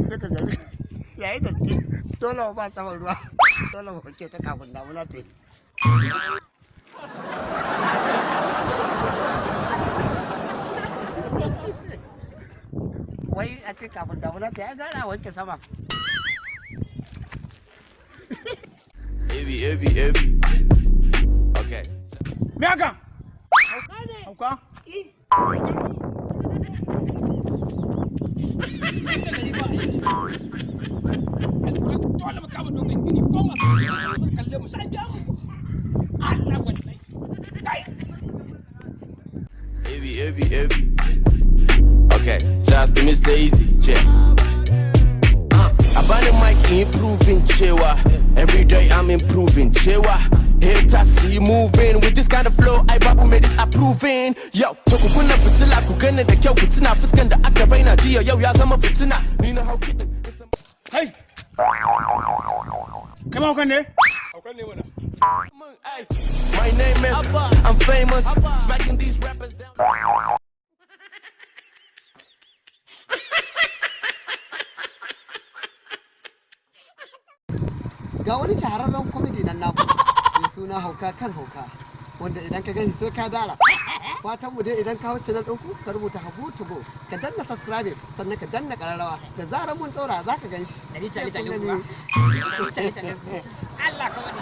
Duka gari yayi da dole ba saman ruwa dole mu ke ta kafin damuna ta yi. Wai a ce kafin damuna ta yi gara wanke sama. Heavy. Okay. Me haka? Hauka ne. Hauka? Dole mu kama dogon gini ko masu kalle mu sai biya mu. Allah wallahi. Kai. Heavy. Okay, shouts to Mr. Easy, check. About the mic improving, chewa. Every day I'm improving, chewa. Haters see moving with this kind of flow. HABU made this approving. Yo, to ku kunna fitila ku gane da kyau ku tuna fuskan da aka raina jiya yau ya zama fitina. Ni na hau kiɗin. Hey. Come on, Kande. Mana. My name is I'm famous. Smacking these rappers down. Ga wani shahararren comedy nan naku mai suna hauka kan hauka wanda idan ka gani sai ka dara. Fatan mu dai idan ka hau channel ɗinku ka rubuta HABU to go ka danna subscribe sannan ka danna ƙararrawa da zarar mun ɗora za ka gan shi. Allah ka wani.